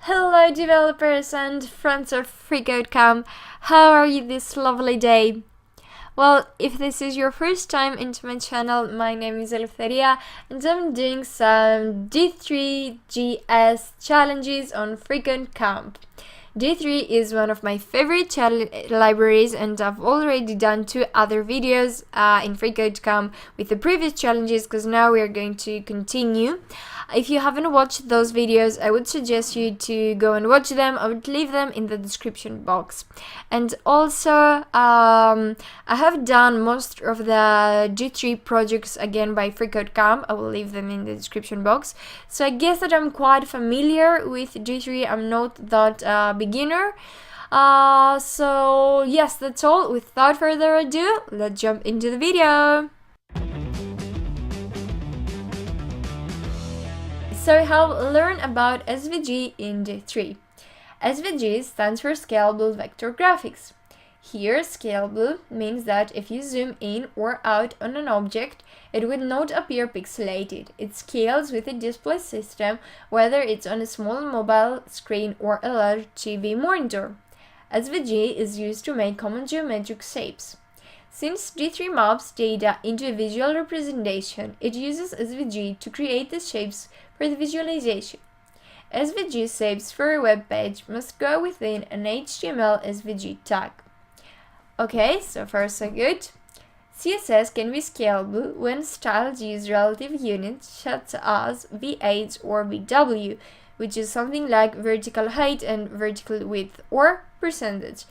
Hello developers and friends of FreeCodeCamp, how are you this lovely day? Well, if this is your first time into my channel, my name is Eleftheria and I'm doing some D3.JS challenges on FreeCodeCamp. D3 is one of my favorite libraries and I've already done 2 other videos in FreeCodeCamp with the previous challenges because now we are going to continue. If you haven't watched those videos, I would suggest you to go and watch them. I would leave them in the description box. And also, I have done most of the D3 projects again by FreeCodeCamp. I will leave them in the description box. So I guess that I'm quite familiar with D3. I'm not that beginner. So yes, that's all. Without further ado, let's jump into the video. So how learn about SVG in D3. SVG stands for Scalable Vector Graphics. Here, scalable means that if you zoom in or out on an object, it will not appear pixelated. It scales with a display system, whether it's on a small mobile screen or a large TV monitor. SVG is used to make common geometric shapes. Since D3 maps data into a visual representation, it uses SVG to create the shapes for the visualization. SVG shapes for a web page must go within an HTML SVG tag. Okay, so far so good. CSS can be scalable when styles use relative units such as V8 or VW, which is something like vertical height and vertical width or percentage.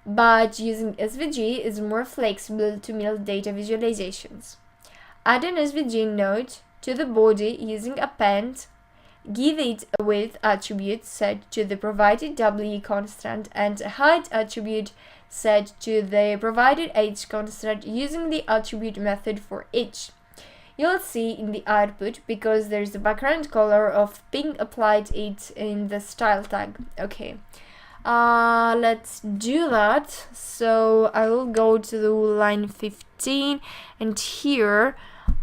But using SVG is more flexible to build data visualizations. Add an SVG node to the body using append, give it a width attribute set to the provided W constant and a height attribute set to the provided H constant using the attribute method for each. You'll see in the output because there's a background color of pink applied it in the style tag. Okay. Let's do that. So I will go to the line 15 and here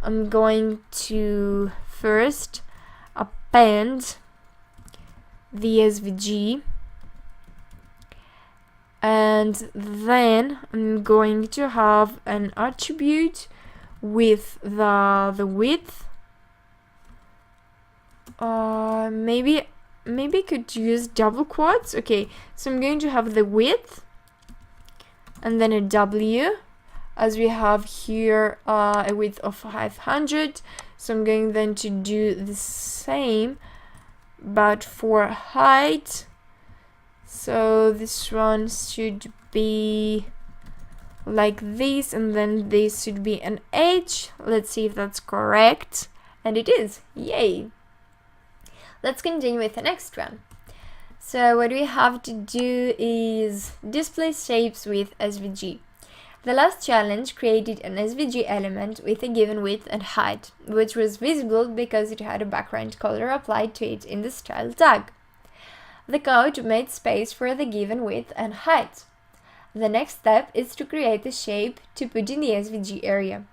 I'm going to first append the SVG and then I'm going to have an attribute with the width. Maybe could use double quotes. Okay, so I'm going to have the width and then a W, as we have here a width of 500. So I'm going then to do the same but for height. So this one should be like this and then this should be an H. Let's see if that's correct, and it is. Yay! Let's continue with the next one. So what we have to do is display shapes with SVG. The last challenge created an SVG element with a given width and height, which was visible because it had a background color applied to it in the style tag. The code made space for the given width and height. The next step is to create a shape to put in the SVG area.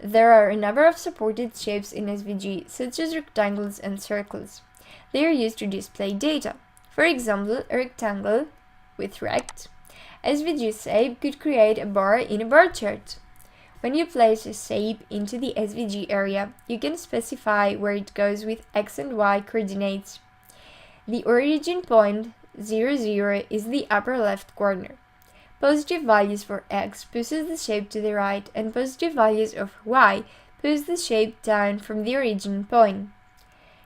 There are a number of supported shapes in SVG, such as rectangles and circles. They are used to display data. For example, a rectangle with rect. SVG shape could create a bar in a bar chart. When you place a shape into the SVG area, you can specify where it goes with X and Y coordinates. The origin point 0, 0 is the upper left corner. Positive values for X pushes the shape to the right and positive values of Y push the shape down from the origin point.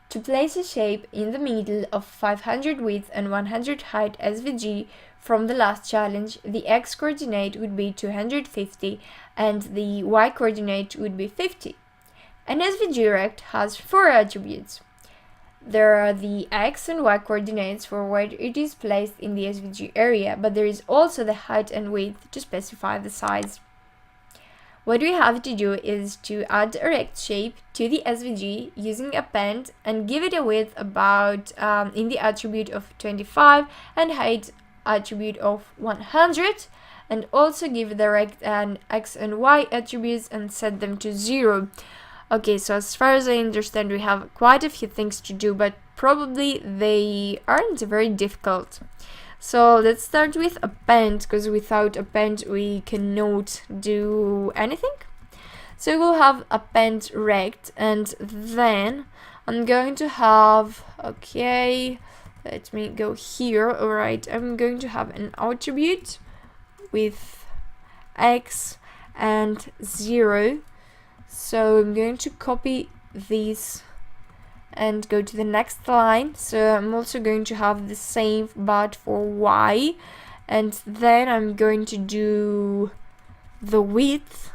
To place a shape in the middle of 500 width and 100 height SVG from the last challenge, the X coordinate would be 250 and the Y coordinate would be 50. An SVG rect has 4 attributes. There are the X and Y coordinates for where it is placed in the SVG area, but there is also the height and width to specify the size. What we have to do is to add a rect shape to the SVG using append and give it a width about in the attribute of 25 and height attribute of 100, and also give the rect an X and Y attributes and set them to 0. Okay, so as far as I understand, we have quite a few things to do, but probably they aren't very difficult. So let's start with append, because without append we cannot do anything. So we'll have append rect, and then I'm going to have, okay, let me go here. Alright, I'm going to have an attribute with x and 0. So I'm going to copy these and go to the next line. So I'm also going to have the same but for y, and then I'm going to do the width.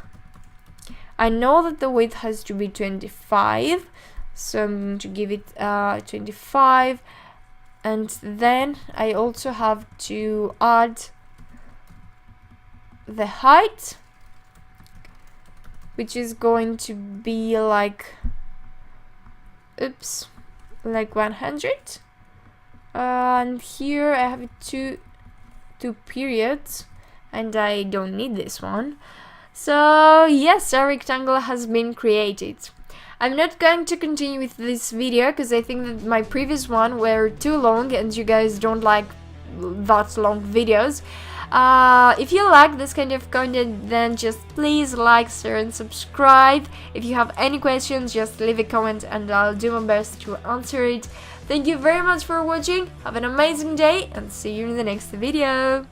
I know that the width has to be 25, so I'm going to give it 25, and then I also have to add the height, which is going to be like, oops, like 100. And here I have two periods, and I don't need this one. So yes, our rectangle has been created. I'm not going to continue with this video because I think that my previous one were too long and you guys don't like that long videos. If you like this kind of content, then just please like, share and subscribe. If you have any questions, just leave a comment and I'll do my best to answer it. Thank you very much for watching, have an amazing day and see you in the next video.